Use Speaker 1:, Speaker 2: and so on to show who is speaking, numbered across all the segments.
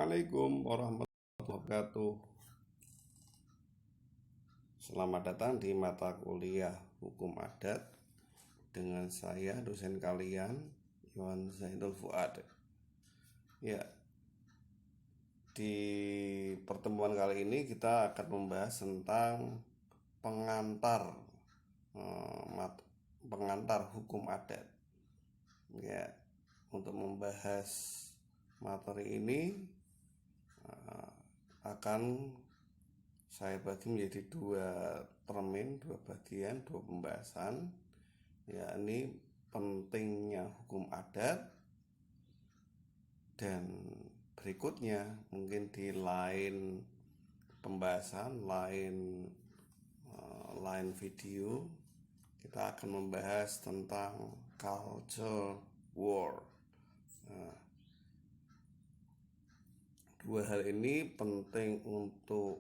Speaker 1: Assalamualaikum warahmatullahi wabarakatuh. Selamat datang di mata kuliah Hukum Adat dengan saya, dosen kalian, Yohan Zainul Fuad. Ya, di pertemuan kali ini kita akan membahas tentang pengantar hukum adat. Ya, untuk membahas materi ini akan saya bagi menjadi dua bagian, dua pembahasan, yakni pentingnya hukum adat, dan berikutnya mungkin di lain pembahasan, lain video kita akan membahas tentang culture war. Dua hal ini penting untuk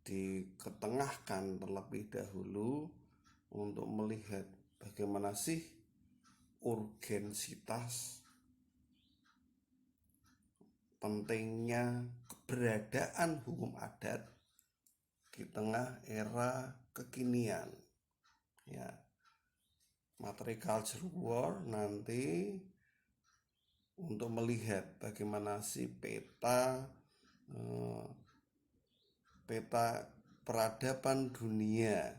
Speaker 1: diketengahkan terlebih dahulu untuk melihat bagaimana sih urgensitas pentingnya keberadaan hukum adat di tengah era kekinian. Ya, materi culture war nanti untuk melihat bagaimana sih peta peradaban dunia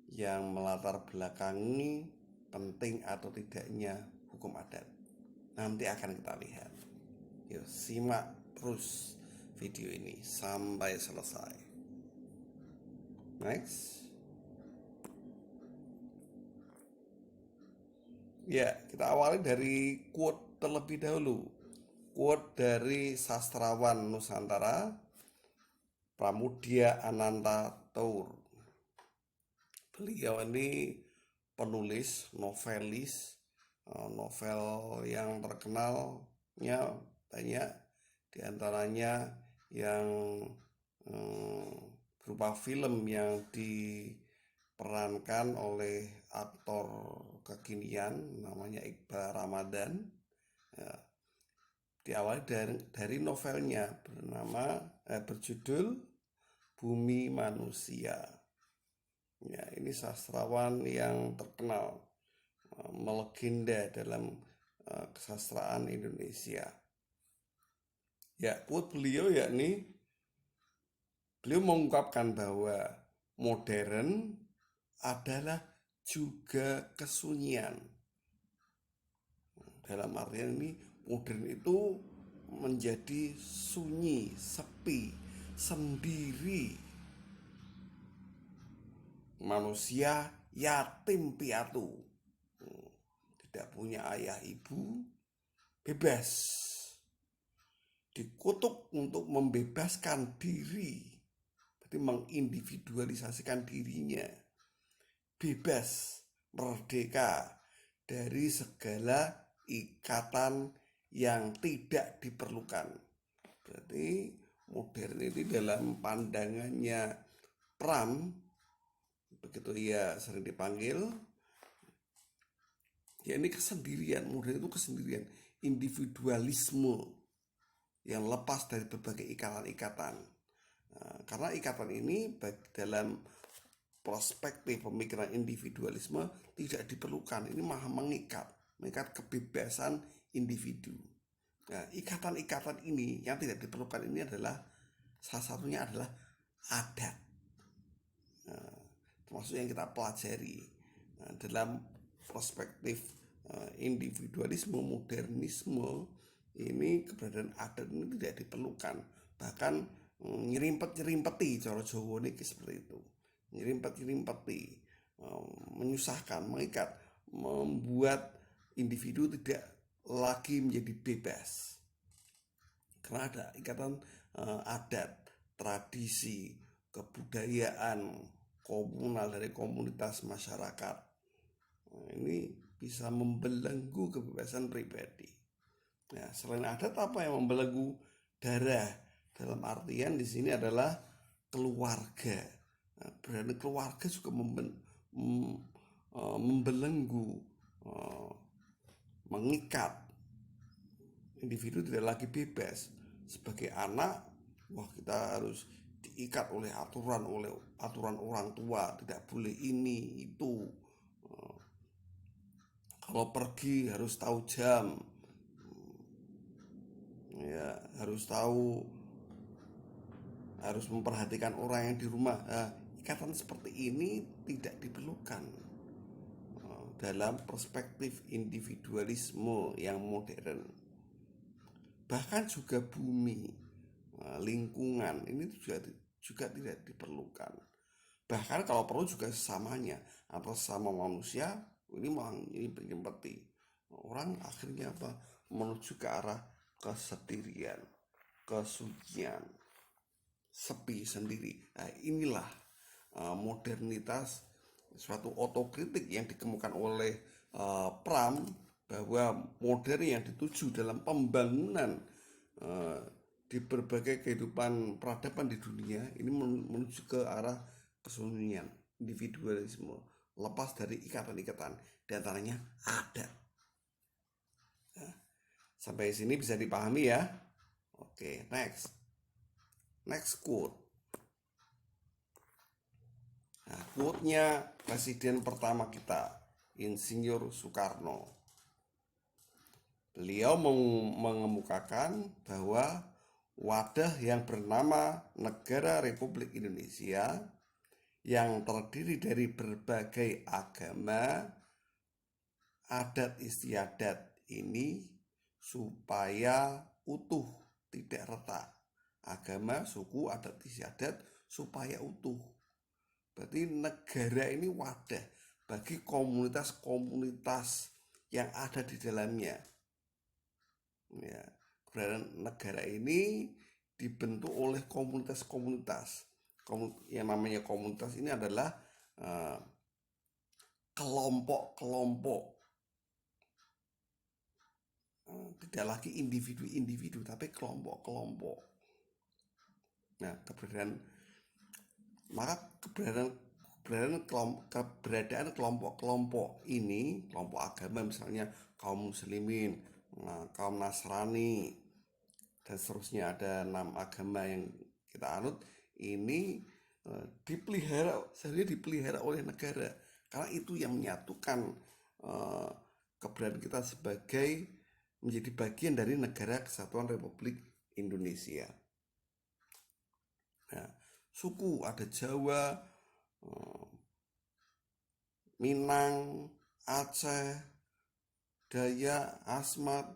Speaker 1: yang melatar belakangi penting atau tidaknya hukum adat. Nanti akan kita lihat. Yuk, simak terus video ini sampai selesai. Next. Ya, kita awali dari quote terlebih dahulu. Quote dari sastrawan Nusantara Pramudia Ananta Tour. Beliau ini penulis, novelis, novel yang terkenalnya banyak, diantaranya yang berupa film yang diperankan oleh aktor kekinian namanya Iqbal Ramadan. Ya, diawali dari novelnya berjudul Bumi Manusia. Ya, ini sastrawan yang terkenal, melegenda dalam kesastraan Indonesia. Ya, quote beliau yakni beliau mengungkapkan bahwa modern adalah juga kesunyian. Dalam artian ini, modern itu menjadi sunyi, sepi, sendiri. Manusia yatim piatu, tidak punya ayah ibu, bebas, dikutuk untuk membebaskan diri, berarti mengindividualisasikan dirinya, bebas, merdeka dari segala ikatan yang tidak diperlukan. Berarti modern itu dalam pandangannya Pram, begitu ia sering dipanggil, ya ini kesendirian. Modern itu kesendirian, individualisme yang lepas dari berbagai ikatan-ikatan. Karena ikatan ini dalam perspektif pemikiran individualisme tidak diperlukan. Ini maha mengikat kebebasan individu. Nah, ikatan-ikatan ini yang tidak diperlukan ini adalah salah satunya adalah adat. Termasuk yang kita pelajari dalam perspektif individualisme, modernisme, ini keberadaan adat ini tidak diperlukan. Bahkan nyerimpet-nyerimpeti, cara Jawa ini seperti itu. Nyerimpet-nyerimpeti, menyusahkan, mengikat, membuat individu tidak lagi menjadi bebas. Karena ada ikatan adat, tradisi, kebudayaan komunal dari komunitas masyarakat. Ini bisa membelenggu kebebasan pribadi. Nah, selain adat, apa yang membelenggu? Darah. Dalam artian di sini adalah keluarga. Nah, berarti keluarga juga membelenggu, mengikat. Individu tidak lagi bebas. sebagai anak, wah kita harus diikat oleh aturan orang tua, tidak boleh ini itu. Kalau pergi harus tahu jam, ya harus memperhatikan orang yang di rumah. Nah, ikatan seperti ini tidak diperlukan dalam perspektif individualisme yang modern. Bahkan juga bumi, lingkungan ini juga tidak diperlukan. Bahkan kalau perlu juga sesamanya atau sama manusia ini seperti orang akhirnya menuju ke arah kesendirian, kesucian, sepi sendiri. Nah, inilah modernitas, suatu otokritik yang dikemukakan oleh Pram, bahwa modern yang dituju dalam pembangunan di berbagai kehidupan peradaban di dunia ini menuju ke arah kesunyian, individualisme, lepas dari ikatan-ikatan, diantaranya ada. Sampai sini bisa dipahami ya. Oke, next quote. Nah, quote-nya presiden pertama kita, Insinyur Soekarno. Beliau mengemukakan bahwa wadah yang bernama Negara Republik Indonesia yang terdiri dari berbagai agama, adat istiadat ini supaya utuh, tidak retak. Agama, suku, adat istiadat supaya utuh. Berarti negara ini wadah bagi komunitas-komunitas yang ada di dalamnya. Ya, keberadaan negara ini dibentuk oleh komunitas-komunitas. Yang namanya komunitas ini adalah kelompok-kelompok, tidak lagi individu-individu tapi kelompok-kelompok. Nah, keberadaan kelompok-kelompok ini, kelompok agama misalnya kaum muslimin, kaum Nasrani, dan seterusnya, ada 6 agama yang kita anut, ini dipelihara oleh negara, karena itu yang menyatukan keberadaan kita sebagai menjadi bagian dari Negara Kesatuan Republik Indonesia. Nah, suku ada Jawa, Minang, Aceh, Dayak, Asmat,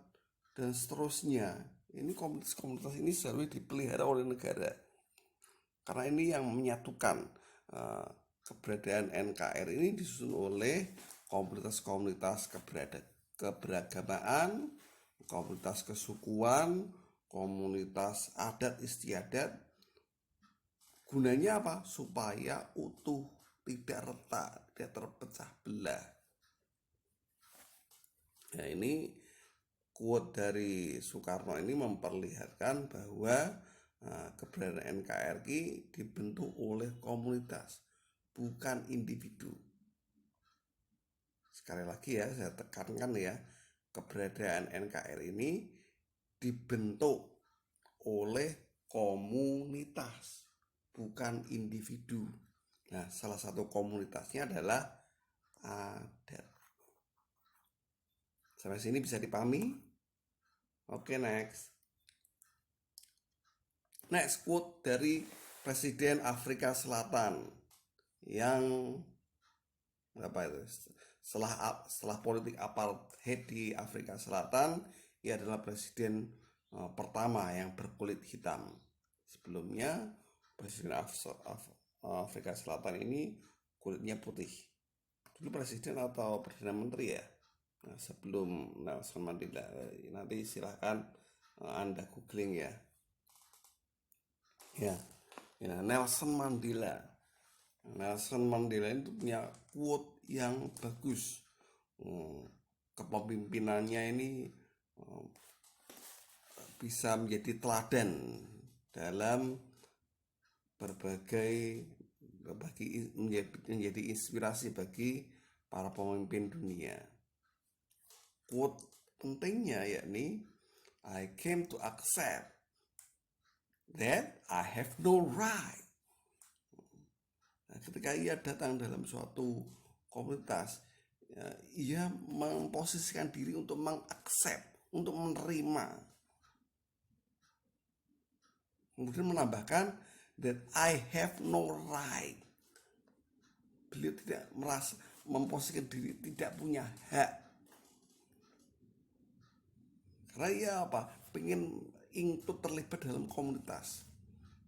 Speaker 1: dan seterusnya. Ini komunitas-komunitas ini seharusnya dipelihara oleh negara, karena ini yang menyatukan. Keberadaan NKRI ini disusun oleh komunitas-komunitas keberagamaan, komunitas kesukuan, komunitas adat istiadat. Gunanya apa? Supaya utuh, tidak retak, tidak terpecah belah. Nah, ini quote dari Soekarno ini memperlihatkan bahwa keberadaan NKRI dibentuk oleh komunitas, bukan individu. Sekali lagi ya, saya tekankan ya, keberadaan NKRI ini dibentuk oleh komunitas, bukan individu. Nah, salah satu komunitasnya adalah adat. Sampai sini bisa dipahami? Oke, next quote dari Presiden Afrika Selatan yang setelah politik apartheid di Afrika Selatan, ia adalah presiden pertama yang berkulit hitam. Sebelumnya presiden Afrika Selatan ini kulitnya putih. Dulu presiden atau perdana menteri ya. Nah, sebelum Nelson Mandela, nanti silahkan Anda googling ya. Ya, Nelson Mandela itu punya quote yang bagus. Kepemimpinannya ini bisa menjadi teladan dalam menjadi inspirasi bagi para pemimpin dunia. Quote pentingnya yakni, I came to accept that I have no right. Nah, ketika ia datang dalam suatu komunitas, ya, ia memposisikan diri untuk mengaccept, untuk menerima. Kemudian menambahkan that I have no right. Beliau tidak merasa memposisikan diri tidak punya hak. Karena ia pengen ikut terlibat dalam komunitas,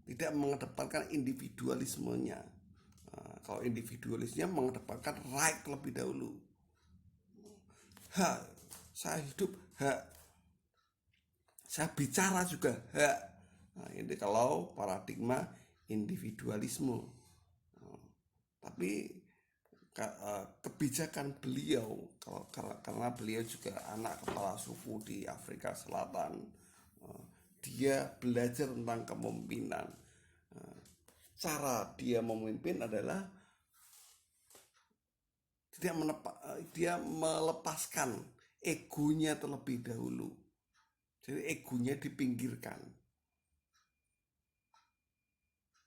Speaker 1: tidak mengedepankan individualismenya. Nah, kalau individualisnya mengedepankan right terlebih dahulu. Hak, saya hidup hak, saya bicara juga hak. Nah, ini kalau paradigma individualisme. Tapi kebijakan beliau, karena beliau juga anak kepala suku di Afrika Selatan, dia belajar tentang kepemimpinan. Cara dia memimpin adalah dia melepaskan egonya terlebih dahulu. Jadi egonya dipinggirkan.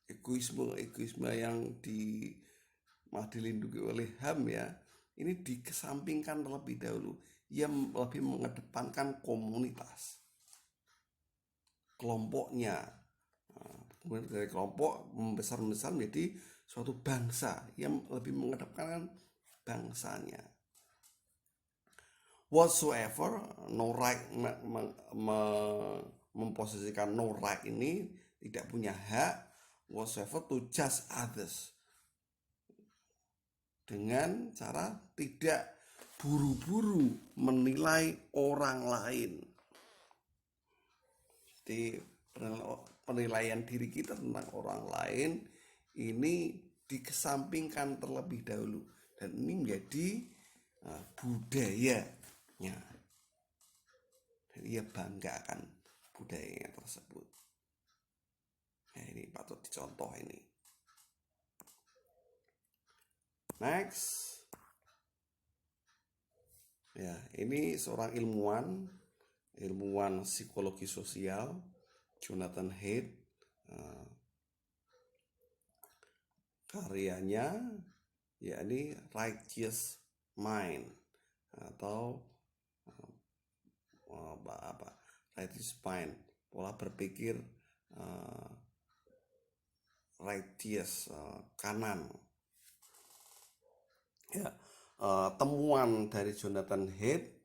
Speaker 1: Egoisme yang dilindungi oleh HAM ya, ini dikesampingkan terlebih dahulu. Ia lebih mengedepankan komunitas, kelompoknya. Kemudian dari kelompok membesar menjadi suatu bangsa yang lebih mengedepankan bangsanya. Whatsoever, no right, memposisikan no right ini tidak punya hak whatsoever to judge others, dengan cara tidak buru-buru menilai orang lain. Jadi penilaian diri kita tentang orang lain ini dikesampingkan terlebih dahulu, dan ini menjadi budayanya, dan ia bangga akan budayanya tersebut. Nah, ini patut dicontoh ini. Next, ya ini seorang ilmuwan psikologi sosial, Jonathan Haidt. Karyanya yakni Righteous Mind atau Righteous Mind, pola berpikir righteous, kanan. Ya, temuan dari Jonathan Haidt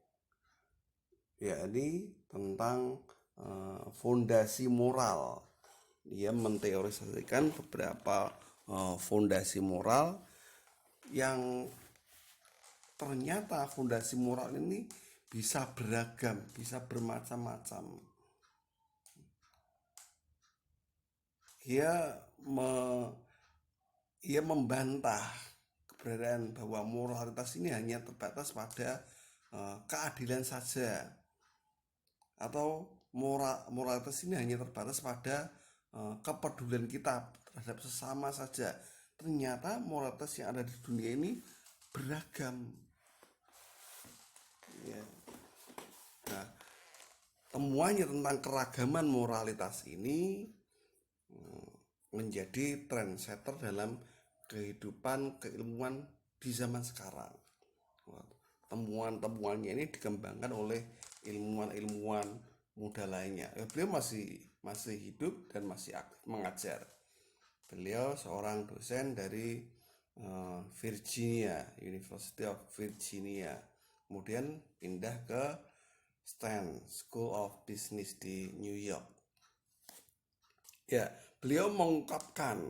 Speaker 1: yakni tentang fondasi moral. Dia menteorisasikan beberapa fondasi moral yang ternyata fondasi moral ini bisa beragam, bisa bermacam-macam. Ia membantah keberadaan bahwa moralitas ini hanya terbatas pada keadilan saja, atau moralitas ini hanya terbatas pada kepedulian kita terhadap sesama saja. Ternyata moralitas yang ada di dunia ini beragam. Ya. Nah, temuannya tentang keragaman moralitas ini menjadi trendsetter dalam kehidupan keilmuan di zaman sekarang. Temuan-temuannya ini dikembangkan oleh ilmuwan-ilmuwan muda lainnya. Beliau masih hidup dan masih aktif mengajar. Beliau seorang dosen dari Virginia, University of Virginia. Kemudian pindah ke Stanford School of Business di New York. Ya, beliau mengungkapkan,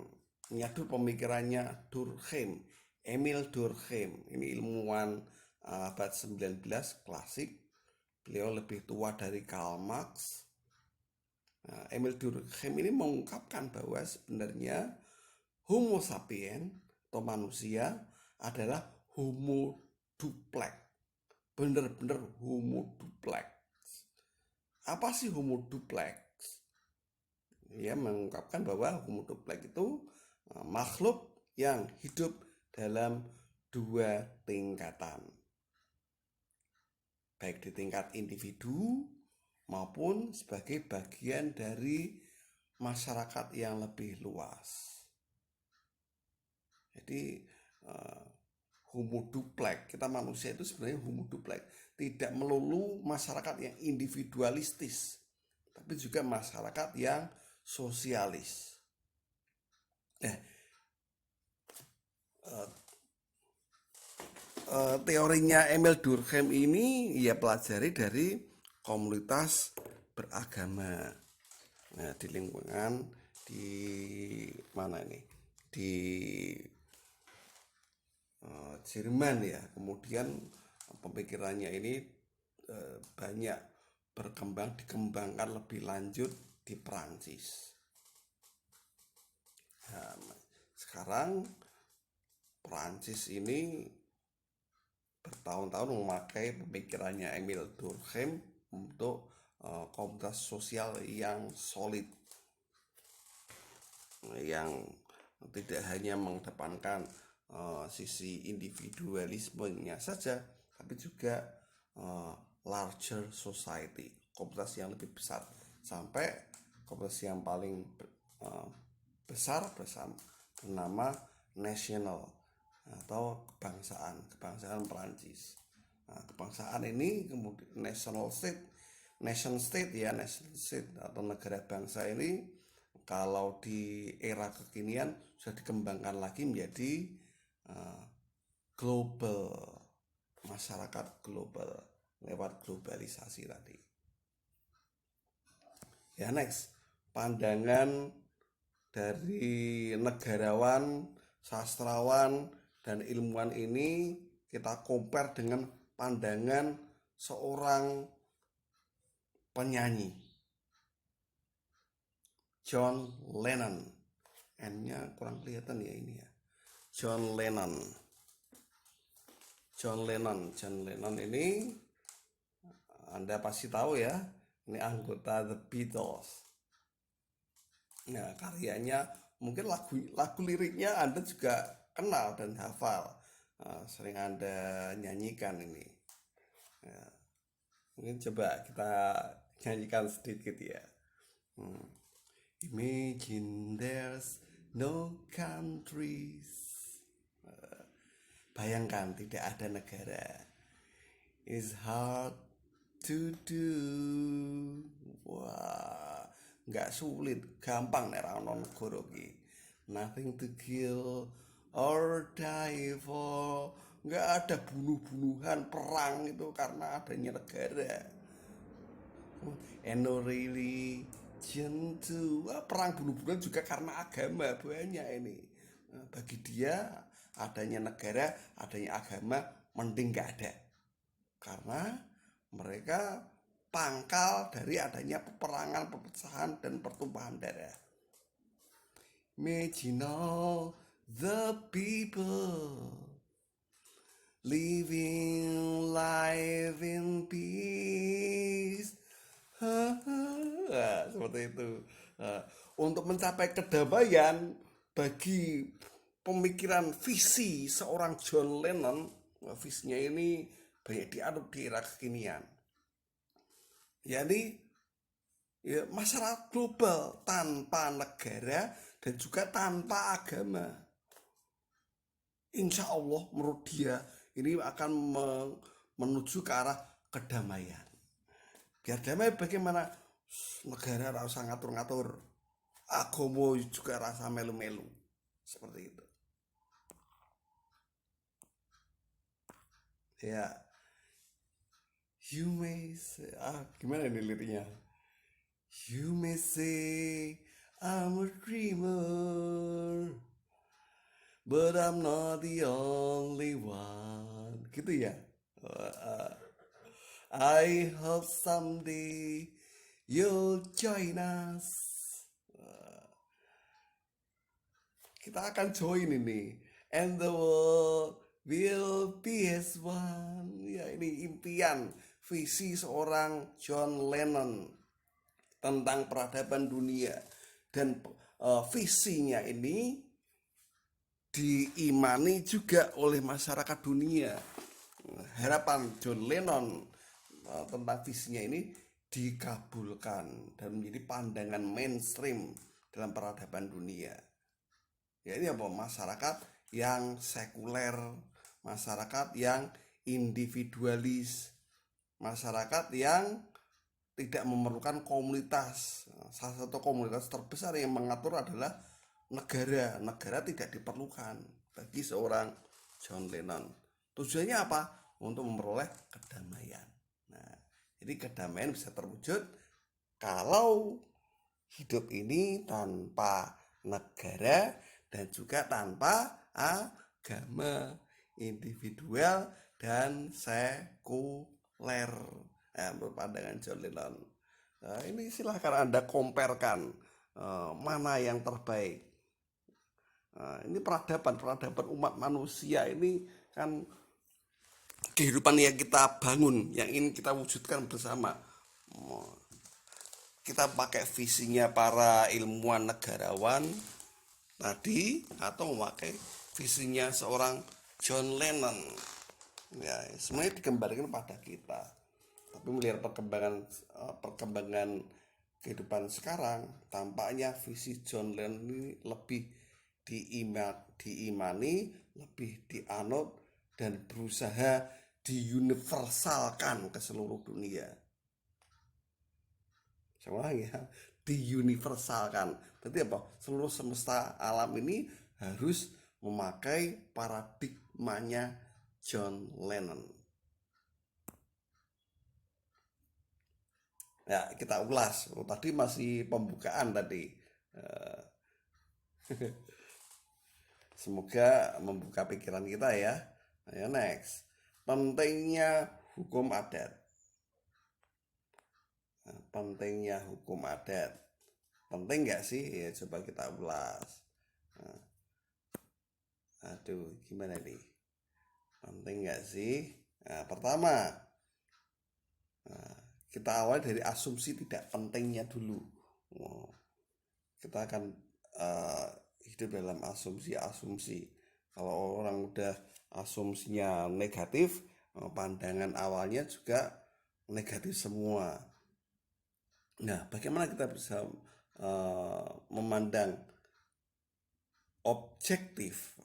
Speaker 1: menyatu pemikirannya Emil Durkheim. Ini ilmuwan abad 19 klasik. Beliau lebih tua dari Karl Marx. Nah, Emil Durkheim ini mengungkapkan bahwa sebenarnya Homo sapien atau manusia adalah Homo duplex. Benar-benar Homo duplex. Apa sih Homo duplex? Ia mengungkapkan bahwa Homo duplex itu makhluk yang hidup dalam dua tingkatan, baik di tingkat individu maupun sebagai bagian dari masyarakat yang lebih luas. Jadi homo duplex, kita manusia itu sebenarnya homo duplex, tidak melulu masyarakat yang individualistis, tapi juga masyarakat yang sosialis. Teorinya Emil Durkheim ini ia pelajari dari komunitas beragama. Nah, di lingkungan di mana ini? Di Jerman ya. Kemudian pemikirannya ini banyak dikembangkan lebih lanjut di Perancis. Nah, sekarang Perancis ini bertahun-tahun memakai pemikirannya Emil Durkheim untuk komunitas sosial yang solid, yang tidak hanya mengedepankan sisi individualismenya saja, tapi juga larger society, komunitas yang lebih besar, sampai komunitas yang paling besar bernama national atau kebangsaan Perancis. Nah, kebangsaan ini kemudian nation state atau negara bangsa ini kalau di era kekinian sudah dikembangkan lagi menjadi global, masyarakat global lewat globalisasi tadi. Ya, next, pandangan dari negarawan, sastrawan, dan ilmuwan ini kita compare dengan pandangan seorang penyanyi, John Lennon. N-nya kurang kelihatan ya ini ya. John Lennon ini Anda pasti tahu ya, ini anggota The Beatles. Nah, karyanya mungkin lagu liriknya Anda juga kenal dan hafal, sering Anda nyanyikan ini. Ya, mungkin coba kita nyanyikan sedikit ya. Imagine there's no countries. Bayangkan tidak ada negara. It's hard to do. Wah, nggak sulit, gampang nek ra ono negara iki. Nothing to kill or die for. Nggak ada bunuh-bunuhan, perang itu karena adanya negara. And no religion too. Perang bunuh-bunuhan juga karena agama, banyak ini. Bagi dia adanya negara, adanya agama mending nggak ada, karena mereka pangkal dari adanya peperangan, perpecahan, dan pertumpahan darah. Imagine all the people living life in peace. Seperti itu. Untuk mencapai kedamaian, bagi pemikiran visi seorang John Lennon, visinya ini banyak diadopsi di era kekinian. Jadi ya, masyarakat global tanpa negara dan juga tanpa agama. Insya Allah menurut dia ini akan menuju ke arah kedamaian. Biar damai bagaimana? Negara rasa ngatur-ngatur, agama juga rasa melu-melu, seperti itu. Ya, you may say, gimana nih liriknya? You may say I'm a dreamer, but I'm not the only one. Gitu ya. I hope someday you'll join us. Kita akan join ini, and the world will be as one. Ya, ini impian, visi seorang John Lennon tentang peradaban dunia, dan visinya ini diimani juga oleh masyarakat dunia. Harapan John Lennon tentang visinya ini dikabulkan dan menjadi pandangan mainstream dalam peradaban dunia. Ya ini apa? Masyarakat yang sekuler, masyarakat yang individualis, masyarakat yang tidak memerlukan komunitas. Salah satu komunitas terbesar yang mengatur adalah negara. Negara tidak diperlukan bagi seorang John Lennon. Tujuannya apa? Untuk memperoleh kedamaian. Nah, jadi kedamaian bisa terwujud kalau hidup ini tanpa negara dan juga tanpa agama, individual dan sekuler. Menurut pandangan John Lennon. Nah, ini silahkan Anda comparekan mana yang terbaik. Ini peradaban umat manusia ini kan kehidupan yang kita bangun, yang ingin kita wujudkan bersama. Kita pakai visinya para ilmuwan negarawan tadi atau memakai visinya seorang John Lennon. Ya, semuanya dikembalikan pada kita. Tapi melihat perkembangan kehidupan sekarang, tampaknya visi John Lennon ini lebih diimani, lebih dianut dan berusaha diuniversalkan ke seluruh dunia. Sama ya, diuniversalkan. Berarti apa? Seluruh semesta alam ini harus memakai paradigmanya John Lennon. Ya, kita ulas. Tadi masih pembukaan tadi. Semoga membuka pikiran kita ya. Ayo next. Pentingnya hukum adat. Pentingnya hukum adat. Penting nggak sih? Ya coba kita ulas. Aduh, gimana nih? Penting nggak sih? Nah, pertama, kita awal dari asumsi tidak pentingnya dulu. Kita akan hidup dalam asumsi. Kalau orang udah asumsinya negatif, pandangan awalnya juga negatif semua. Nah, bagaimana kita bisa memandang objektif?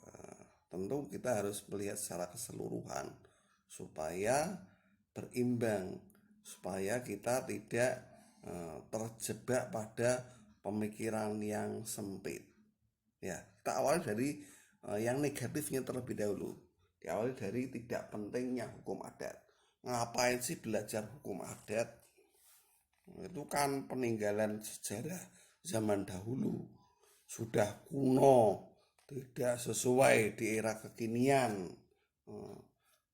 Speaker 1: Tentu kita harus melihat secara keseluruhan supaya berimbang, supaya kita tidak terjebak pada pemikiran yang sempit. Ya, kita awali dari yang negatifnya terlebih dahulu. Diawali dari tidak pentingnya hukum adat. Ngapain sih belajar hukum adat? Itu kan peninggalan sejarah zaman dahulu, sudah kuno, tidak sesuai di era kekinian.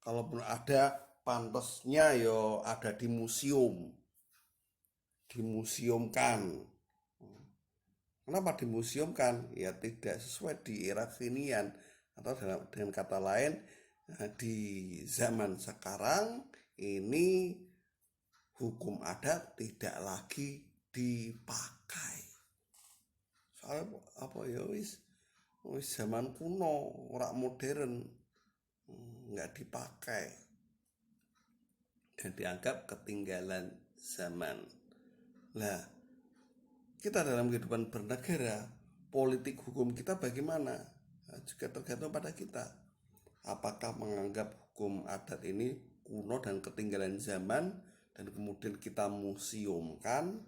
Speaker 1: Kalaupun ada, pantasnya yo ada di museum, dimuseumkan. Kenapa dimuseumkan? Ya tidak sesuai di era kekinian, atau dengan kata lain, di zaman sekarang ini hukum adat tidak lagi dipakai. Soalnya apa ya, wis zaman kuno, orang modern, nggak dipakai dan dianggap ketinggalan zaman. Nah, kita dalam kehidupan bernegara, politik hukum kita bagaimana? Nah, juga tergantung pada kita. Apakah menganggap hukum adat ini kuno dan ketinggalan zaman dan kemudian kita museumkan,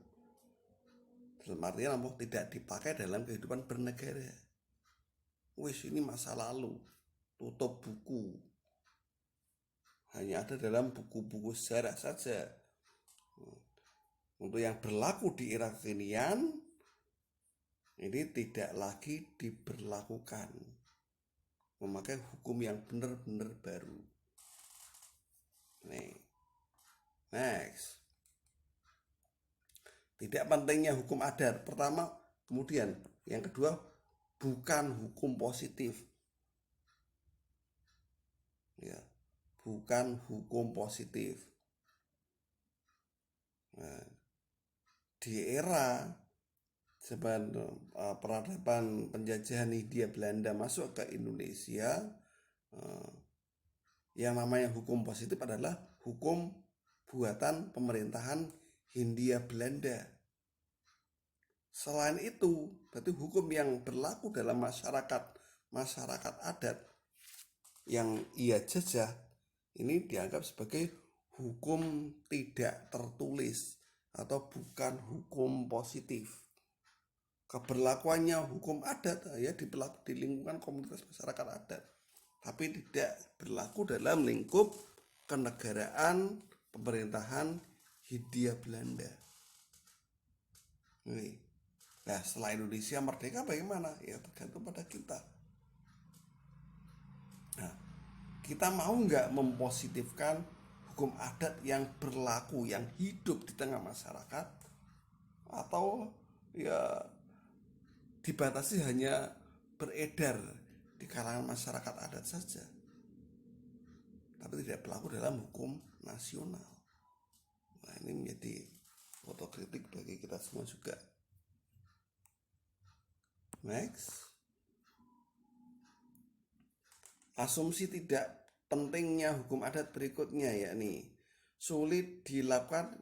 Speaker 1: dalam artian apa? Tidak dipakai dalam kehidupan bernegara. Wis, ini masa lalu, tutup buku, hanya ada dalam buku-buku sejarah saja. Untuk yang berlaku di era kekinian ini tidak lagi diberlakukan, memakai hukum yang benar-benar baru. Nih, next. Tidak pentingnya hukum adat. Pertama, kemudian yang kedua, bukan hukum positif. Ya, bukan hukum positif. Nah, di era zaman peradaban penjajahan Hindia Belanda masuk ke Indonesia, yang namanya hukum positif adalah hukum buatan pemerintahan Hindia Belanda. Selain itu, berarti hukum yang berlaku dalam masyarakat adat yang ia jajah ini dianggap sebagai hukum tidak tertulis atau bukan hukum positif. Keberlakuannya hukum adat ya di lingkungan komunitas masyarakat adat, tapi tidak berlaku dalam lingkup kenegaraan pemerintahan Hindia Belanda. Nah, setelah Indonesia merdeka bagaimana? Ya tergantung pada kita. Nah, kita mau nggak mempositifkan hukum adat yang berlaku, yang hidup di tengah masyarakat, atau ya dibatasi hanya beredar di kalangan masyarakat adat saja, tapi tidak berlaku dalam hukum nasional. Nah, ini menjadi otokritik bagi kita semua juga. Next, asumsi tidak pentingnya hukum adat berikutnya yakni sulit dilakukan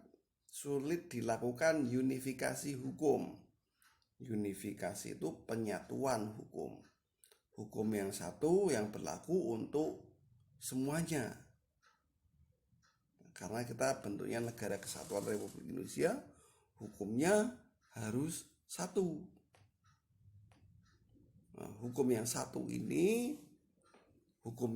Speaker 1: unifikasi hukum. Unifikasi itu penyatuan hukum. Hukum yang satu yang berlaku untuk semuanya. Karena kita bentuknya negara kesatuan Republik Indonesia, hukumnya harus satu. Nah, hukum yang satu ini, hukum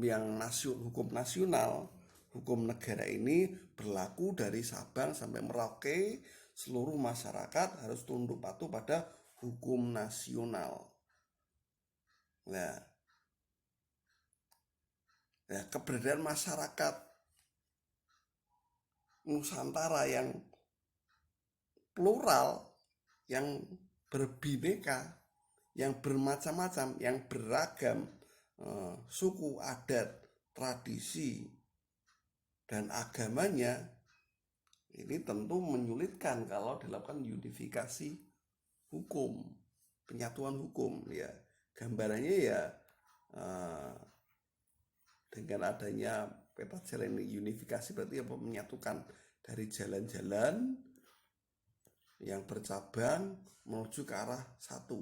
Speaker 1: nasional, hukum negara ini berlaku dari Sabang sampai Merauke, seluruh masyarakat harus tunduk patuh pada hukum nasional. Nah, keberadaan masyarakat Nusantara yang plural, yang berbineka, yang bermacam-macam, yang beragam suku, adat, tradisi, dan agamanya, ini tentu menyulitkan kalau dilakukan unifikasi hukum, penyatuan hukum. Ya, gambarannya ya dengan adanya peta jalan unifikasi berarti apa? Menyatukan dari jalan-jalan yang bercabang menuju ke arah satu.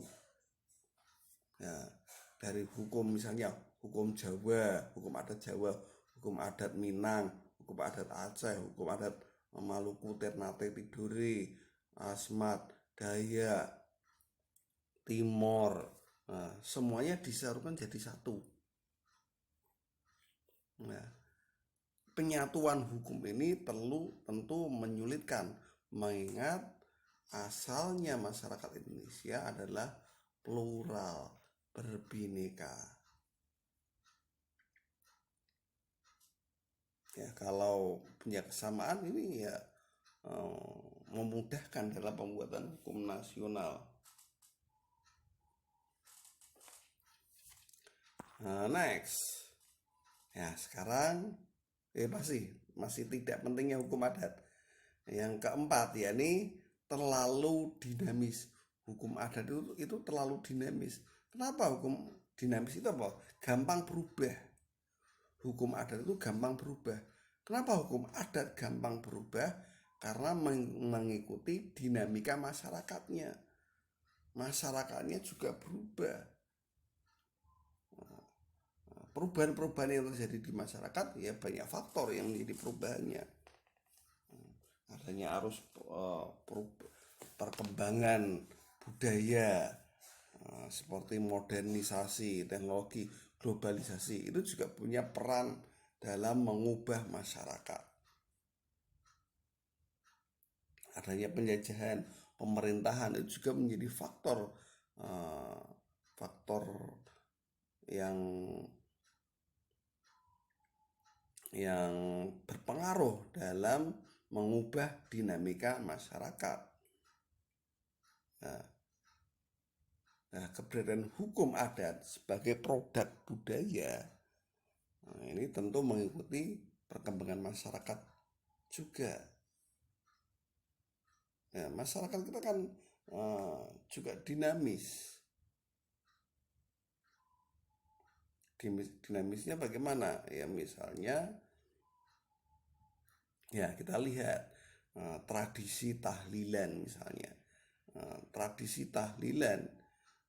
Speaker 1: Nah, dari hukum misalnya hukum Jawa, hukum adat Jawa, hukum adat Minang, hukum adat Aceh, hukum adat Maluku, Ternate, Tidore, Asmat, Dayak, Timor, nah, semuanya disatukan jadi satu. Nah, penyatuan hukum ini tentu menyulitkan, mengingat asalnya masyarakat Indonesia adalah plural, berbineka. Ya, kalau punya kesamaan ini ya memudahkan dalam pembuatan hukum nasional. Nah, next. Ya, sekarang masih tidak pentingnya hukum adat. Yang keempat, yakni terlalu dinamis. Hukum adat itu terlalu dinamis. Kenapa hukum dinamis itu apa? Gampang berubah. Hukum adat itu gampang berubah. Kenapa hukum adat gampang berubah? Karena mengikuti dinamika masyarakatnya. Masyarakatnya juga berubah. Perubahan-perubahan yang terjadi di masyarakat ya banyak faktor yang menjadi perubahannya. Adanya arus perkembangan budaya seperti modernisasi, teknologi, globalisasi itu juga punya peran dalam mengubah masyarakat. Adanya penjajahan, pemerintahan itu juga menjadi faktor yang berpengaruh dalam mengubah dinamika masyarakat. Nah, keberadaan hukum adat sebagai produk budaya ini tentu mengikuti perkembangan masyarakat juga. Nah, masyarakat kita kan juga dinamis. Dinamisnya bagaimana? Ya misalnya, ya kita lihat tradisi tahlilan misalnya. tradisi tahlilan.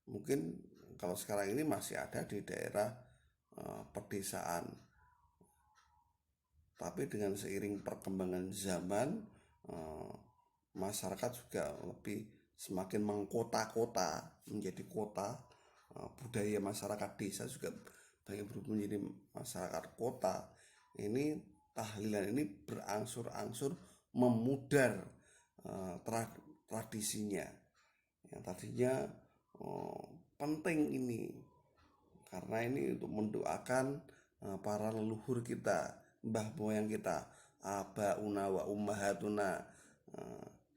Speaker 1: Mungkin kalau sekarang ini masih ada di daerah pedesaan, tapi dengan seiring perkembangan zaman, masyarakat juga lebih semakin mengkota-kota, menjadi kota. Budaya masyarakat desa juga banyak berubah menjadi masyarakat kota. Ini tahlilan ini berangsur-angsur memudar tradisinya yang tadinya penting ini, karena ini untuk mendoakan para leluhur kita, mbah moyang kita, abauna wa ummahatuna,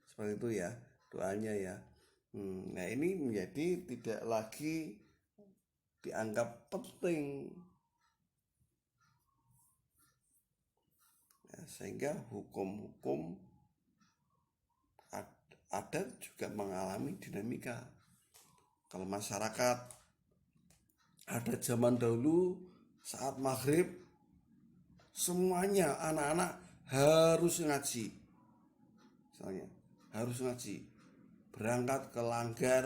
Speaker 1: seperti itu ya doanya ya. Nah ini menjadi tidak lagi dianggap penting ya, sehingga hukum-hukum adat juga mengalami dinamika. Kalau masyarakat ada zaman dahulu saat maghrib semuanya anak-anak harus ngaji, misalnya harus ngaji, berangkat ke langgar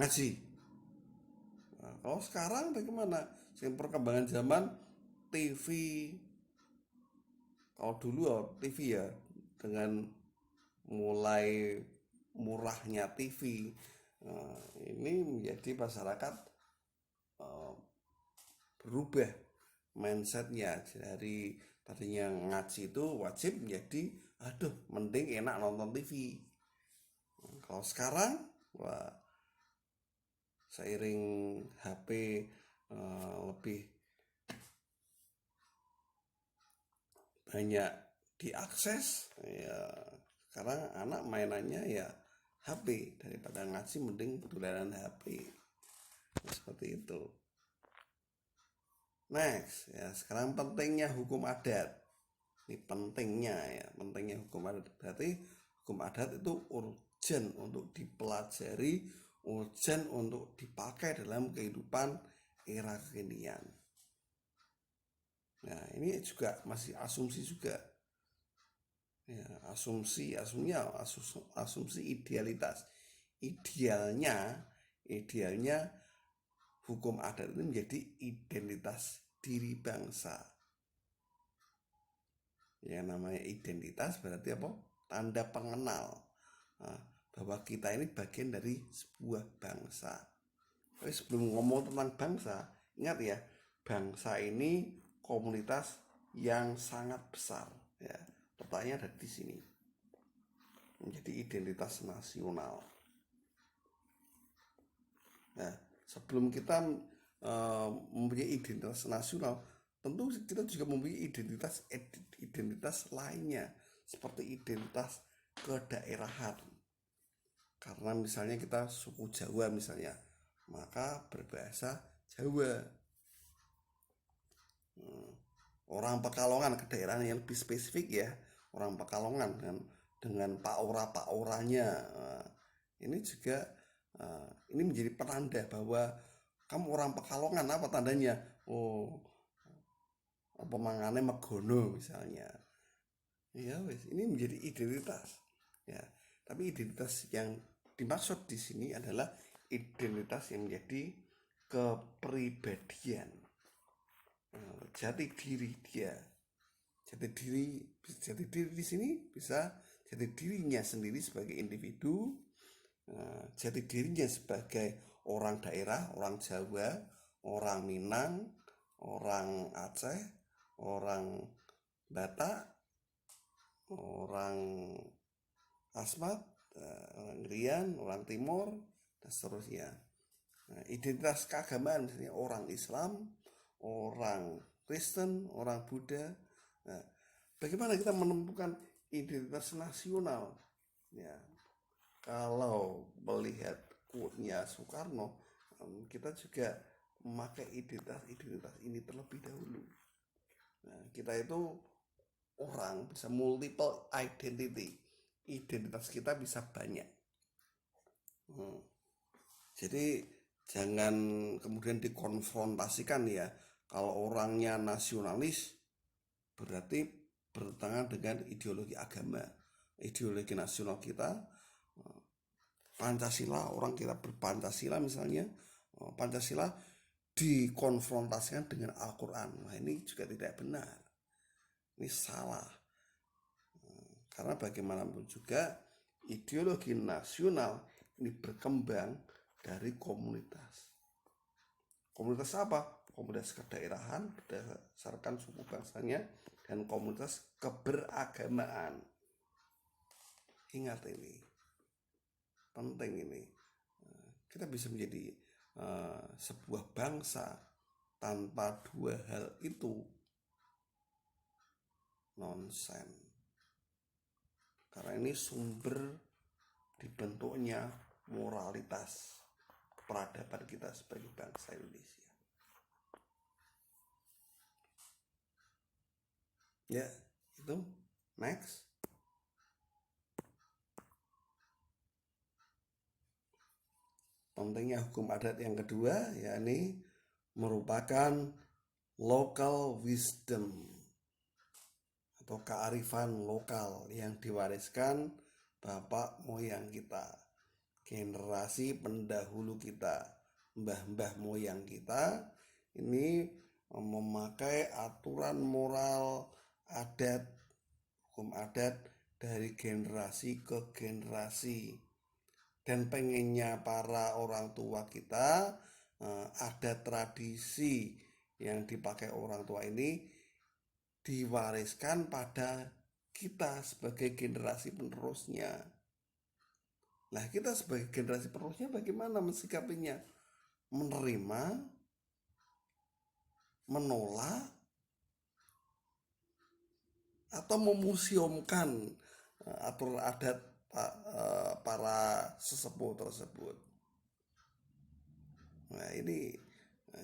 Speaker 1: ngaji. Nah, kalau sekarang bagaimana? Dengan perkembangan zaman TV, kalau dulu TV ya, dengan mulai murahnya TV, ini menjadi masyarakat berubah mindsetnya dari tadinya ngaji itu wajib menjadi aduh mending enak nonton TV. Kalau sekarang wah, seiring HP lebih banyak diakses ya, sekarang anak mainannya ya HP, daripada ngaji mending dolanan HP, seperti itu. Next ya, sekarang pentingnya hukum adat. Ini pentingnya ya, pentingnya hukum adat. Berarti hukum adat itu urgent untuk dipelajari, urgent untuk dipakai dalam kehidupan era kekinian. Nah ini juga masih asumsi juga ya, asumsi idealitas. Idealnya hukum adat itu menjadi identitas diri bangsa. Yang namanya identitas berarti apa? Tanda pengenal bahwa kita ini bagian dari sebuah bangsa. Tapi sebelum ngomong tentang bangsa, ingat ya, bangsa ini komunitas yang sangat besar ya. Pertanyaan ada di sini, menjadi identitas nasional. Nah, sebelum kita mempunyai identitas nasional, tentu kita juga mempunyai identitas lainnya, seperti identitas kedaerahan. Karena misalnya kita suku Jawa misalnya, maka berbahasa Jawa. Orang Pekalongan, ke daerah yang lebih spesifik ya, orang Pekalongan dengan paura-pauranya. Ini juga ini menjadi penanda bahwa kamu orang Pekalongan. Apa tandanya? Oh, pemangane Megono misalnya. Ya wes, ini menjadi identitas. Ya, tapi identitas yang dimaksud di sini adalah identitas yang menjadi kepribadian, jati diri dia. Jati diri di sini bisa jati dirinya sendiri sebagai individu, jati dirinya sebagai orang daerah, orang Jawa, orang Minang, orang Aceh, orang Batak, orang Asmat, orang Rian, orang Timur, dan seterusnya. Nah, identitas keagamaan misalnya orang Islam, orang Kristen, orang Buddha. Nah, bagaimana kita menemukan identitas nasional? Ya, kalau melihat quote-nya Soekarno, kita juga memakai identitas ini terlebih dahulu. Nah, kita itu orang bisa multiple identity, identitas kita bisa banyak. Jadi jangan kemudian dikonfrontasikan ya, kalau orangnya nasionalis berarti bertentangan dengan ideologi agama. Ideologi nasional kita Pancasila, orang kita berpancasila misalnya, Pancasila dikonfrontasikan dengan Al-Quran. Nah, ini juga tidak benar, ini salah. Karena bagaimanapun juga ideologi nasional ini berkembang dari komunitas. Komunitas apa? Komunitas kedaerahan berdasarkan suku bangsanya, dan komunitas keberagamaan. Ingat ini, penting ini. Kita bisa menjadi sebuah bangsa tanpa dua hal itu nonsen. Karena ini sumber dibentuknya moralitas peradaban kita sebagai bangsa Indonesia. Ya, itu next. Pentingnya hukum adat yang kedua, yakni merupakan local wisdom atau kearifan lokal yang diwariskan bapak moyang kita, generasi pendahulu kita, mbah-mbah moyang kita ini memakai aturan moral adat, hukum adat dari generasi ke generasi. Dan pengennya para orang tua kita ada tradisi yang dipakai orang tua ini diwariskan pada kita sebagai generasi penerusnya. Nah, kita sebagai generasi penerusnya bagaimana mensikapinya? Menerima, menolak, atau memuseumkan aturan adat para sesepuh tersebut. Nah, ini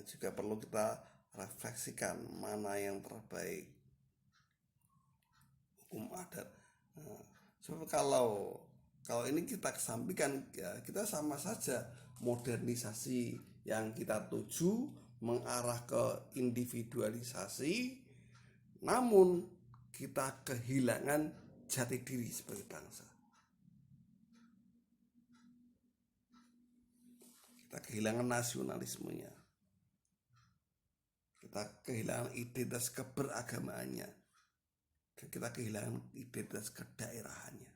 Speaker 1: juga perlu kita refleksikan mana yang terbaik, hukum adat. Sebab kalau ini kita kesampingkan, ya kita sama saja modernisasi yang kita tuju mengarah ke individualisasi, namun kita kehilangan jati diri sebagai bangsa. Kita kehilangan nasionalismenya, kita kehilangan identitas keberagamaannya, dan kita kehilangan identitas kedaerahannya.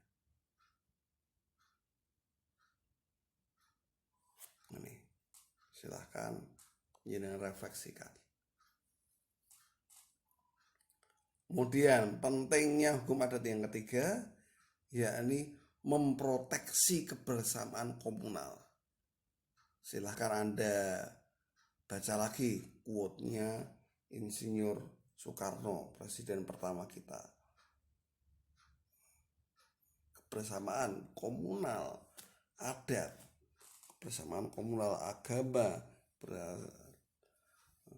Speaker 1: Ini silahkan jangan refleksikan. Kemudian pentingnya hukum adat yang ketiga, yakni memproteksi kebersamaan komunal. Silahkan Anda baca lagi quote-nya Insinyur Soekarno, presiden pertama kita. Kebersamaan komunal adat, kebersamaan komunal agama,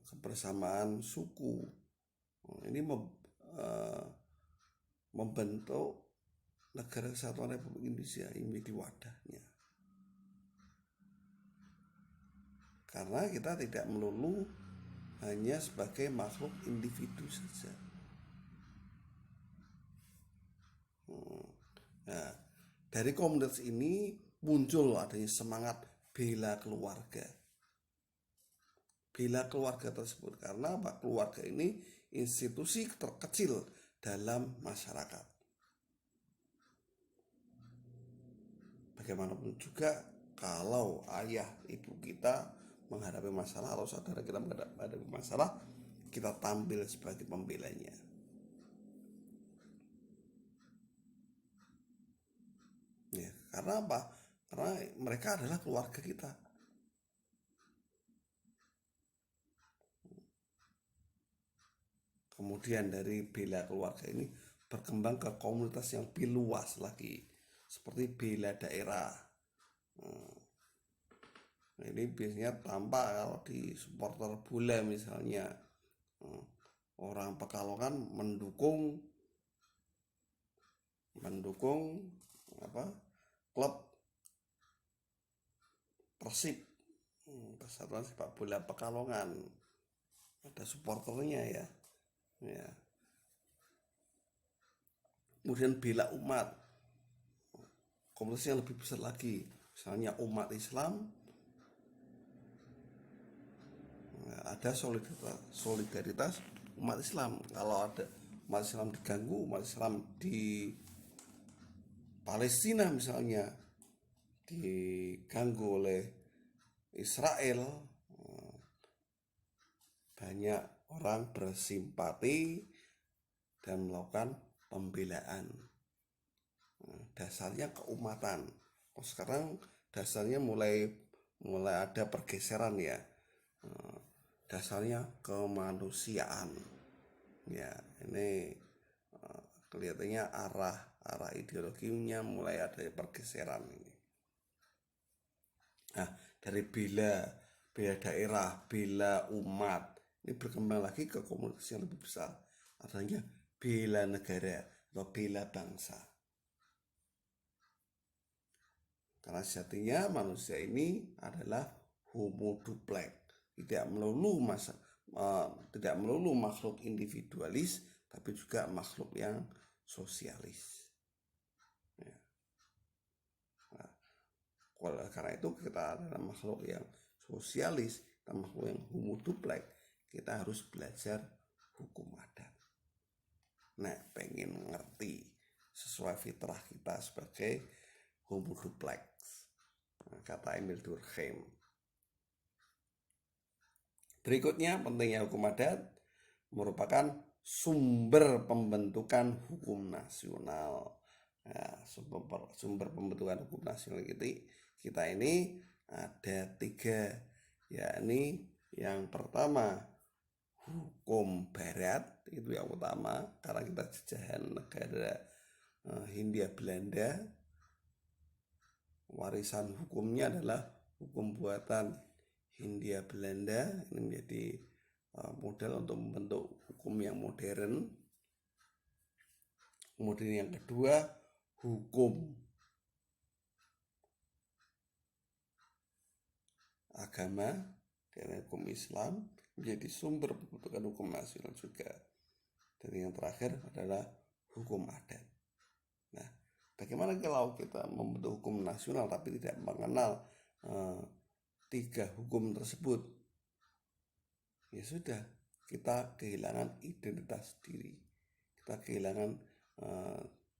Speaker 1: kebersamaan suku, ini membentuk negara kesatuan Republik Indonesia ini menjadi wadahnya. Karena kita tidak melulu hanya sebagai makhluk individu saja. Nah, dari komunitas ini muncul adanya semangat bela keluarga. Bela keluarga tersebut karena apa? Keluarga ini institusi terkecil dalam masyarakat. Bagaimanapun juga kalau ayah ibu kita menghadapi masalah atau saudara kita menghadapi masalah, kita tampil sebagai pembelanya. Ya, karena apa? Karena mereka adalah keluarga kita. Kemudian dari bela keluarga ini berkembang ke komunitas yang lebih luas lagi, seperti bela daerah. Nah, ini biasanya tampak kalau di supporter bola misalnya, orang Pekalongan mendukung klub Persib, Persatuan Sepak Bola Pekalongan, ada supporternya ya. Kemudian bela umat, komunitas yang lebih besar lagi, Misalnya umat Islam ada solidaritas umat Islam. Kalau ada umat Islam diganggu, umat Islam di Palestina misalnya diganggu oleh Israel, banyak orang bersimpati dan melakukan pembelaan. Dasarnya keumatan. Sekarang dasarnya mulai ada pergeseran ya. Dasarnya kemanusiaan. Ya, ini kelihatannya arah ideologinya mulai ada pergeseran ini. Nah, dari bela daerah, bela umat, ini berkembang lagi ke komunitas yang lebih besar, adanya bela negara atau bela bangsa. Karena sejatinya manusia ini adalah homo duplex, tidak melulu makhluk individualis, tapi juga makhluk yang sosialis. Ya. Nah, karena itu kita adalah makhluk yang sosialis, kita makhluk yang homo duplex, kita harus belajar hukum adat. Nah, pengen ngerti sesuai fitrah kita sebagai homo duplex, kata Emil Durkheim. Berikutnya, pentingnya hukum adat merupakan sumber pembentukan hukum nasional. Nah, sumber pembentukan hukum nasional kita ini ada 3, yakni yang pertama hukum barat, itu yang utama karena kita jajahan negara Hindia Belanda. Warisan hukumnya adalah hukum buatan Hindia Belanda. Ini menjadi modal untuk membentuk hukum yang modern. Kemudian yang kedua, hukum agama dan hukum Islam menjadi sumber pembentukan hukum nasional juga. Dan yang terakhir adalah hukum adat. Nah, bagaimana kalau kita membentuk hukum nasional tapi tidak mengenal 3 hukum tersebut? Ya sudah, kita kehilangan identitas diri, kita kehilangan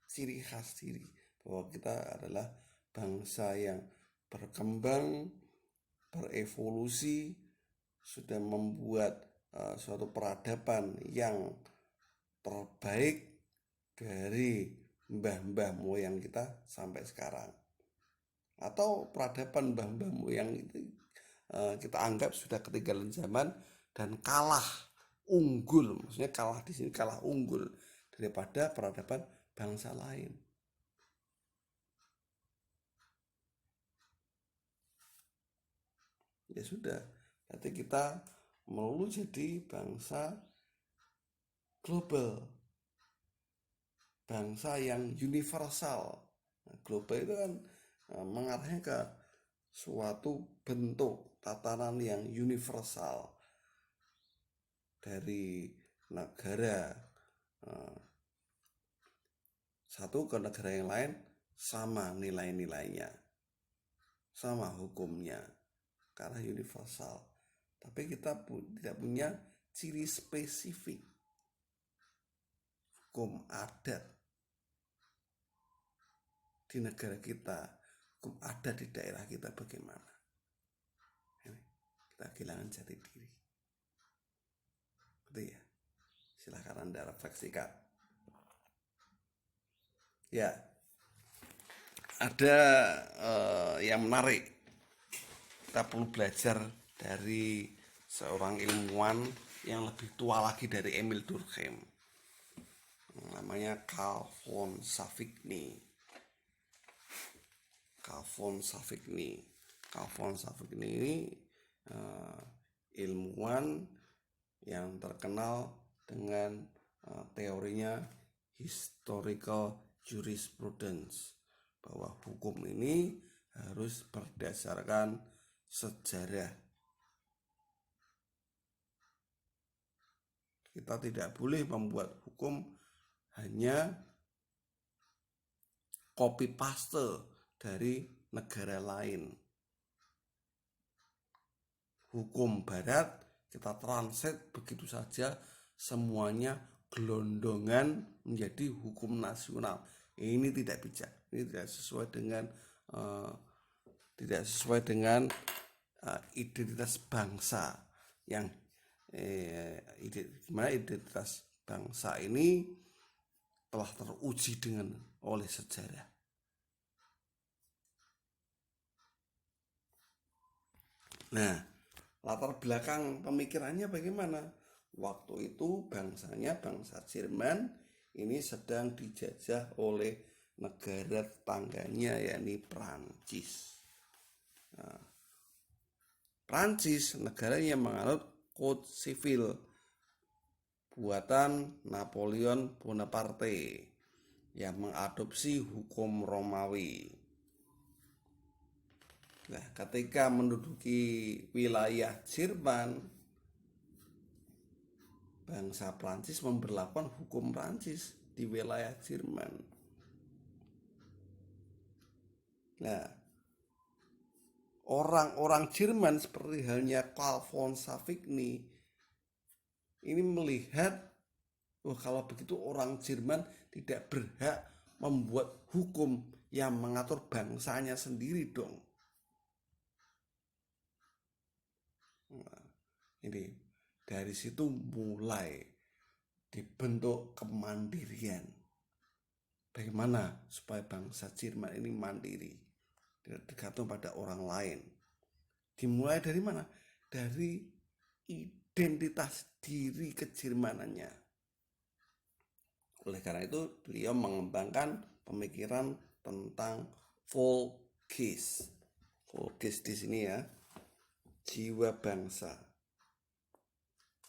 Speaker 1: ciri khas diri, bahwa kita adalah bangsa yang berkembang, berevolusi, sudah membuat suatu peradaban yang terbaik dari mbah-mbah moyang kita sampai sekarang. Atau peradaban mbah-mbah moyang itu kita anggap sudah ketinggalan zaman dan kalah unggul, maksudnya kalah di sini kalah unggul daripada peradaban bangsa lain. Ya sudah, berarti kita melulu jadi bangsa global, bangsa yang universal. Nah, global itu kan mengarahnya ke suatu bentuk tatanan yang universal, dari negara satu ke negara yang lain sama nilai-nilainya, sama hukumnya, karena universal. Tapi kita tidak punya ciri spesifik hukum adat di negara kita, hukum adat di daerah kita bagaimana. Kita kehilangan jati diri. Betul ya? Silahkan Anda refleksikan. Ya, ada yang menarik. Kita perlu belajar dari seorang ilmuwan yang lebih tua lagi dari Emil Durkheim. Namanya Carl von Savigny. Carl von Savigny ini ilmuwan yang terkenal dengan teorinya historical jurisprudence, bahwa hukum ini harus berdasarkan sejarah. Kita tidak boleh membuat hukum hanya copy paste dari negara lain. Hukum barat kita translate begitu saja, semuanya gelondongan menjadi hukum nasional. Ini tidak bijak, ini tidak sesuai dengan identitas bangsa yang gimana identitas bangsa ini telah teruji oleh sejarah. Nah, latar belakang pemikirannya bagaimana? Waktu itu bangsa Jerman ini sedang dijajah oleh negara tetangganya, yakni Prancis. Nah, Prancis negara yang menganut Code Civil buatan Napoleon Bonaparte yang mengadopsi hukum Romawi. Nah, ketika menduduki wilayah Jerman, bangsa Prancis memberlakukan hukum Prancis di wilayah Jerman. Nah, orang-orang Jerman seperti halnya Carl von Savigny ini melihat, kalau begitu orang Jerman tidak berhak membuat hukum yang mengatur bangsanya sendiri dong. Nah, ini dari situ mulai dibentuk kemandirian. Bagaimana supaya bangsa Jerman ini mandiri, tidak tergantung pada orang lain. Dimulai dari mana? Dari identitas diri kejermanannya. Oleh karena itu beliau mengembangkan pemikiran tentang Volksgeist. Volksgeist di sini ya, jiwa bangsa.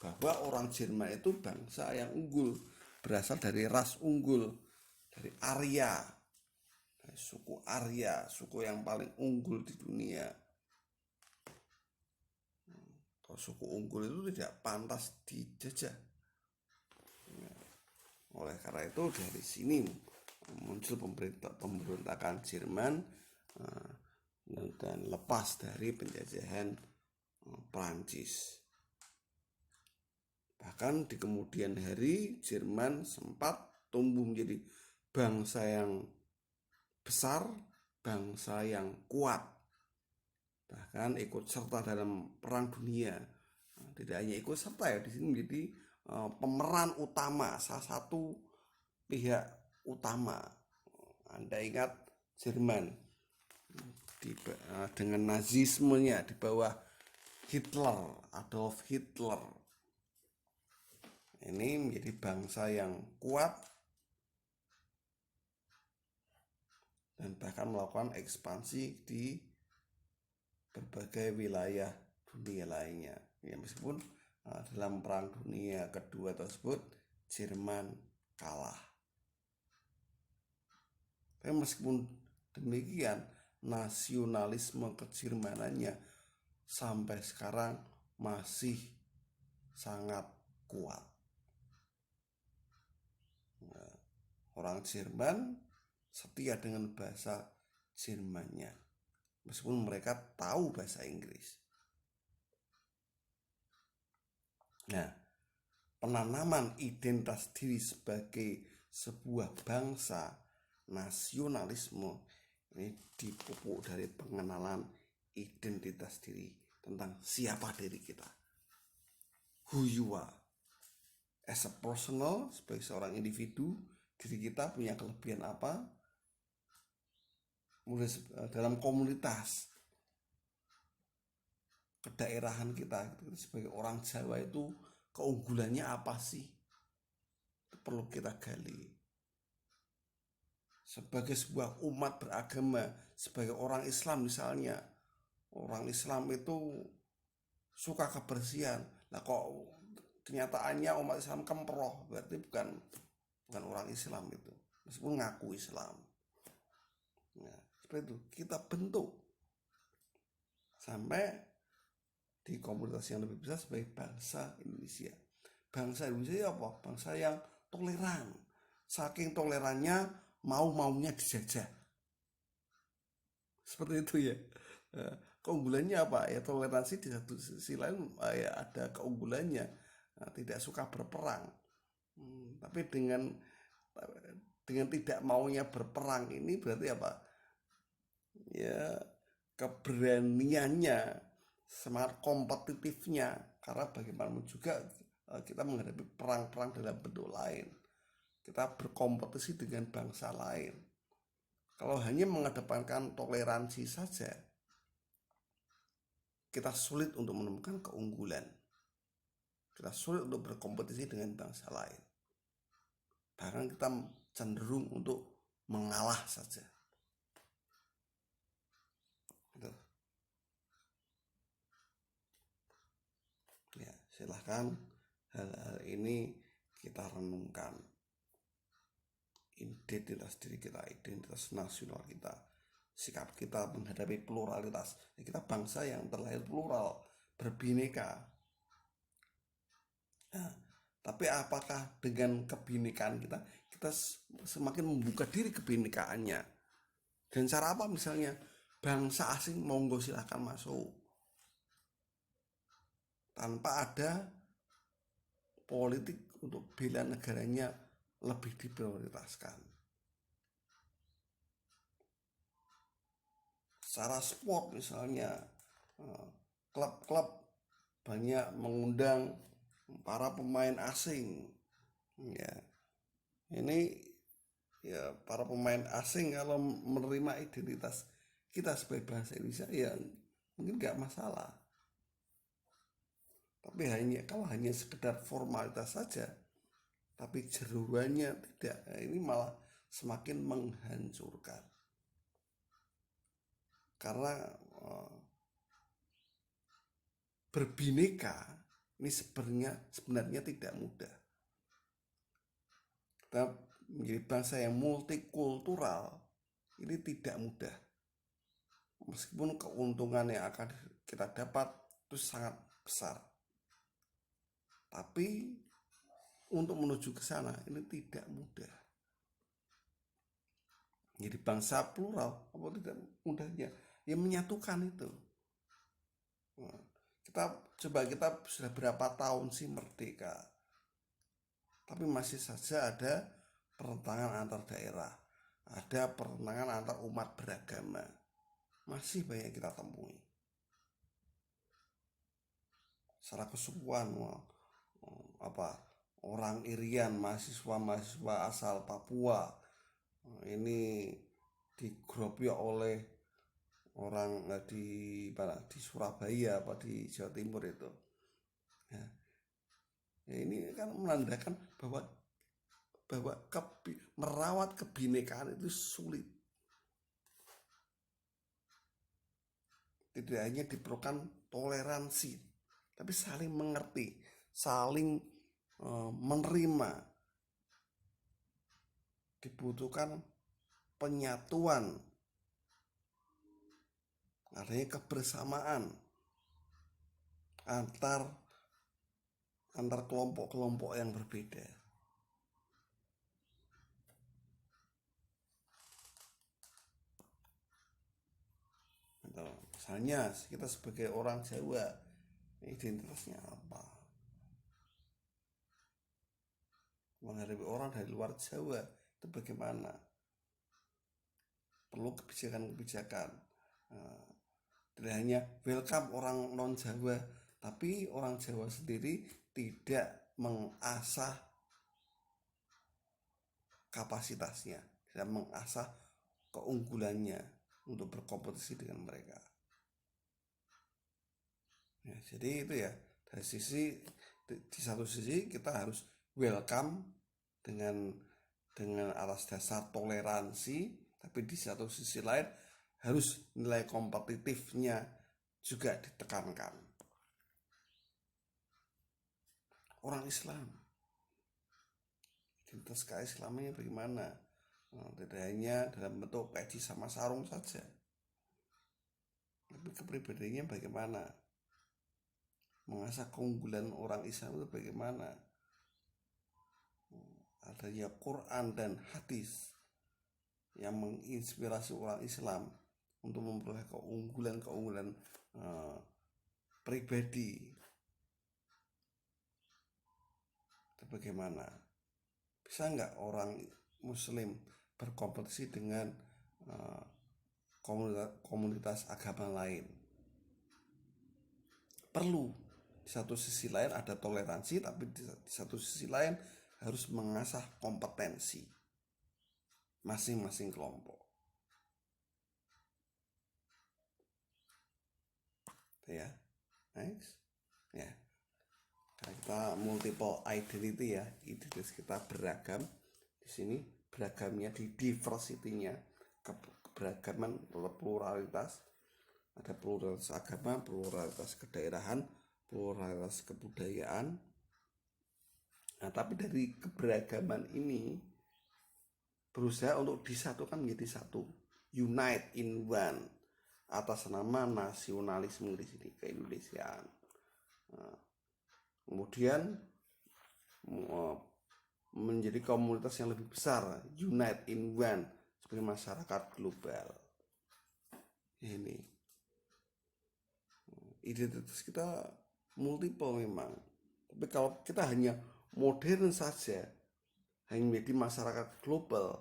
Speaker 1: Bahwa orang Jerman itu bangsa yang unggul, berasal dari ras unggul, dari Arya, dari suku Arya, suku yang paling unggul di dunia. Kalau suku unggul itu tidak pantas dijajah. Oleh karena itu dari sini muncul pemberontakan Jerman dan lepas dari penjajahan Prancis. Bahkan di kemudian hari Jerman sempat tumbuh menjadi bangsa yang besar, bangsa yang kuat, bahkan ikut serta dalam perang dunia. Tidak hanya ikut serta ya, di sini menjadi pemeran utama, salah satu pihak utama. Anda ingat Jerman dengan nazismenya di bawah Hitler, Adolf Hitler. Ini menjadi bangsa yang kuat dan bahkan melakukan ekspansi di berbagai wilayah dunia lainnya. Ya, meskipun dalam perang dunia kedua tersebut Jerman kalah. Tapi meskipun demikian, nasionalisme kejermanannya sampai sekarang masih sangat kuat. Nah, orang Jerman setia dengan bahasa Jermannya, meskipun mereka tahu bahasa Inggris. Nah, penanaman identitas diri sebagai sebuah bangsa, nasionalisme ini dipupuk dari pengenalan identitas diri, tentang siapa diri kita, who you are as a personal, sebagai seorang individu, diri kita punya kelebihan apa. Kemudian dalam komunitas kedaerahan kita sebagai orang Jawa itu keunggulannya apa sih, itu perlu kita gali. Sebagai sebuah umat beragama, sebagai orang Islam misalnya, orang Islam itu suka kebersihan. Nah, kok kenyataannya umat Islam kemproh, berarti bukan orang Islam itu, meskipun ngaku Islam. Nah, seperti itu kita bentuk sampai di komunitas yang lebih besar sebagai bangsa Indonesia. Bangsa Indonesia apa? Bangsa yang toleran. Saking tolerannya mau-maunya dijajah. Seperti itu ya. Keunggulannya apa ya, toleransi di satu sisi lain ya ada keunggulannya. Tidak suka berperang. Tapi dengan tidak maunya berperang ini berarti apa ya, keberaniannya, semangat kompetitifnya, karena bagaimanapun juga kita menghadapi perang-perang dalam bentuk lain, kita berkompetisi dengan bangsa lain. Kalau hanya mengedepankan toleransi saja, kita sulit untuk menemukan keunggulan, kita sulit untuk berkompetisi dengan bangsa lain, bahkan kita cenderung untuk mengalah saja. Gitu. Ya, silahkan hal-hal ini kita renungkan. Identitas diri kita, identitas nasional kita, sikap kita menghadapi pluralitas. Kita bangsa yang terlahir plural, berbineka. Nah, tapi apakah dengan kebinekaan kita semakin membuka diri kebinekaannya? Dan cara apa? Misalnya bangsa asing monggo silahkan masuk, tanpa ada politik untuk bela negaranya lebih diprioritaskan. Secara sport misalnya, klub-klub banyak mengundang para pemain asing. Ya, ini ya para pemain asing kalau menerima identitas kita sebagai bangsa Indonesia ya mungkin nggak masalah. Tapi kalau hanya sekedar formalitas saja, tapi jeruannya tidak, ini malah semakin menghancurkan. Karena berbineka ini sebenarnya tidak mudah. Kita menjadi bangsa yang multikultural ini tidak mudah. Meskipun keuntungan yang akan kita dapat itu sangat besar, tapi untuk menuju ke sana ini tidak mudah. Jadi bangsa plural apa tidak mudahnya ya menyatukan itu. Kita sudah berapa tahun sih merdeka, tapi masih saja ada pertentangan antar daerah, ada pertentangan antar umat beragama, masih banyak kita temui. Secara kesukuan orang Irian, mahasiswa asal Papua ini digerobyok oleh orang di Surabaya di Jawa Timur itu. Ya, ini kan menandakan bahwa merawat kebinekaan itu sulit. Tidak hanya diperlukan toleransi, tapi saling mengerti, saling menerima. Dibutuhkan penyatuan, adanya kebersamaan antar kelompok-kelompok yang berbeda. Misalnya kita sebagai orang Jawa, identitasnya apa? Menghadapi orang dari luar Jawa itu bagaimana? Perlu kebijakan-kebijakan. Tidak hanya welcome orang non Jawa, tapi orang Jawa sendiri tidak mengasah kapasitasnya, tidak mengasah keunggulannya untuk berkompetisi dengan mereka. Ya, jadi itu ya, di satu sisi kita harus welcome dengan atas dasar toleransi, tapi di satu sisi lain harus nilai kompetitifnya juga ditekankan. Orang Islam, identitas keislamannya bagaimana? Tidak hanya dalam bentuk peci sama sarung saja, tapi kepribadiannya bagaimana? Mengasah keunggulan orang Islam itu bagaimana? Adanya Quran dan hadis yang menginspirasi orang Islam untuk memperoleh keunggulan pribadi. Bagaimana? Bisa nggak orang Muslim berkompetisi dengan komunitas agama lain? Perlu. Di satu sisi lain ada toleransi, tapi di satu sisi lain harus mengasah kompetensi masing-masing kelompok. Ya, next. Ya, karena kita multiple identity ya, identitas kita beragam. Di sini beragamnya di diversity-nya, keberagaman, pluralitas. Ada pluralitas agama, pluralitas kedaerahan, pluralitas kebudayaan. Nah, tapi dari keberagaman ini berusaha untuk disatukan menjadi satu, unite in one, atas nama nasionalisme di sini, keindonesiaan. Nah, kemudian menjadi komunitas yang lebih besar, unite in one, sebagai masyarakat global. Ini identitas kita multiple memang, tapi kalau kita hanya modern saja, hanya menjadi masyarakat global,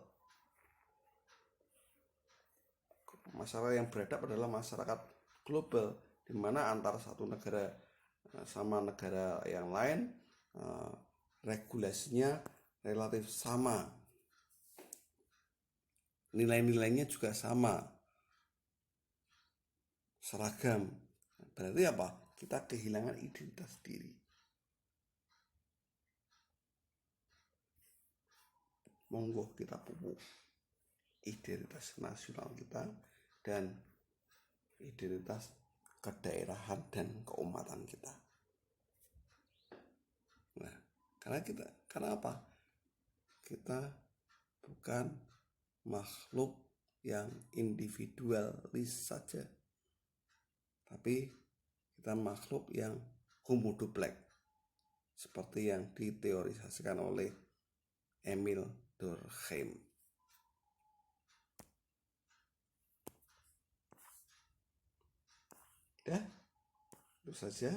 Speaker 1: masyarakat yang beradab adalah masyarakat global, di mana antara satu negara sama negara yang lain regulasinya relatif sama, nilai-nilainya juga sama, seragam. Berarti apa? Kita kehilangan identitas diri. Monggo kita pupuk identitas nasional kita dan identitas kedaerahan dan keumatan kita. Nah, karena apa? Kita bukan makhluk yang individualis saja, tapi kita makhluk yang homo duplex, seperti yang diteorisasikan oleh Emil Durkheim. Ya, itu saja.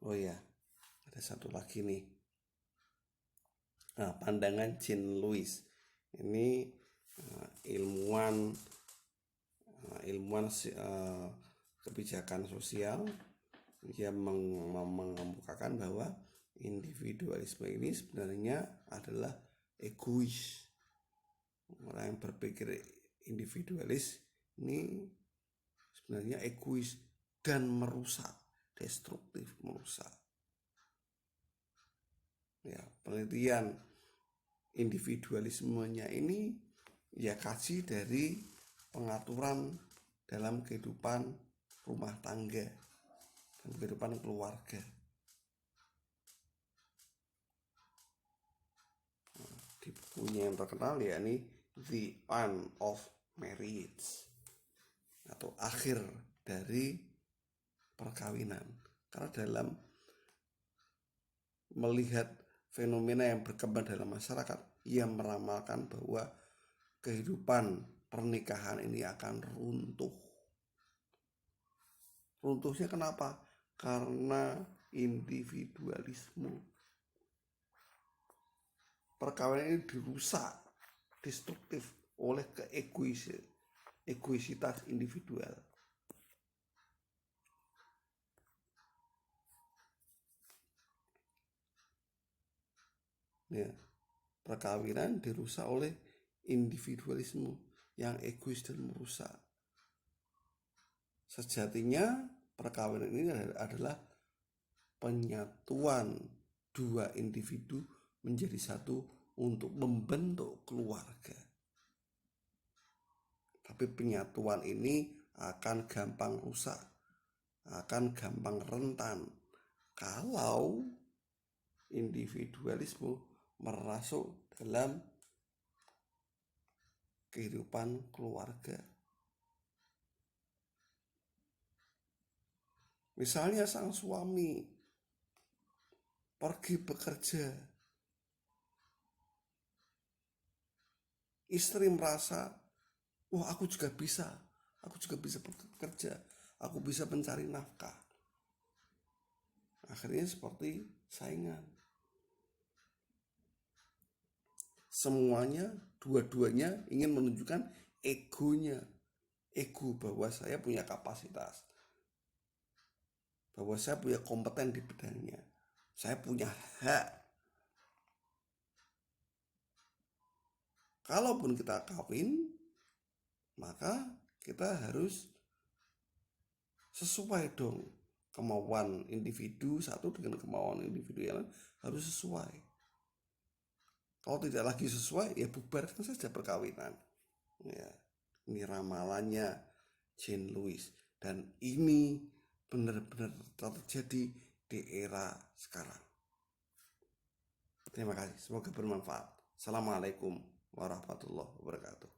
Speaker 1: Oh ya, ada satu lagi nih. Nah, pandangan Jean Louis. Ini ilmuwan kebijakan sosial. Dia mengemukakan bahwa individualisme ini sebenarnya adalah egois. Orang yang berpikir individualis ini sebenarnya egois dan merusak, destruktif, merusak. Ya, penelitian individualismenya ini ya kaji dari pengaturan dalam kehidupan rumah tangga dan kehidupan keluarga. Di bukunya yang terkenal ya ini The End of Marriage, atau akhir dari perkawinan. Karena dalam melihat fenomena yang berkembang dalam masyarakat, ia meramalkan bahwa kehidupan pernikahan ini akan runtuh. Runtuhnya kenapa? Karena individualisme. Perkawinan ini dirusak, destruktif oleh egoisitas individual. Ya, perkawinan dirusak oleh individualisme yang egois dan merusak. Sejatinya perkawinan ini adalah penyatuan dua individu menjadi satu untuk membentuk keluarga. Tapi penyatuan ini akan gampang rusak, akan gampang rentan kalau individualisme merasuk dalam kehidupan keluarga. Misalnya sang suami pergi bekerja, Istri merasa, wah aku juga bisa bekerja, aku bisa mencari nafkah. Akhirnya seperti saingan. Semuanya, dua-duanya ingin menunjukkan egonya. Ego bahwa saya punya kapasitas, bahwa saya punya kompeten di bidangnya, saya punya hak. Kalaupun kita kawin, maka kita harus sesuai dong, kemauan individu satu dengan kemauan individu yang lain harus sesuai. Kalau tidak lagi sesuai, ya bubarkan saja perkawinan. Ya, ini ramalannya Jean Louis, dan ini benar-benar terjadi di era sekarang. Terima kasih, semoga bermanfaat. Assalamualaikum warahmatullahi wabarakatuh.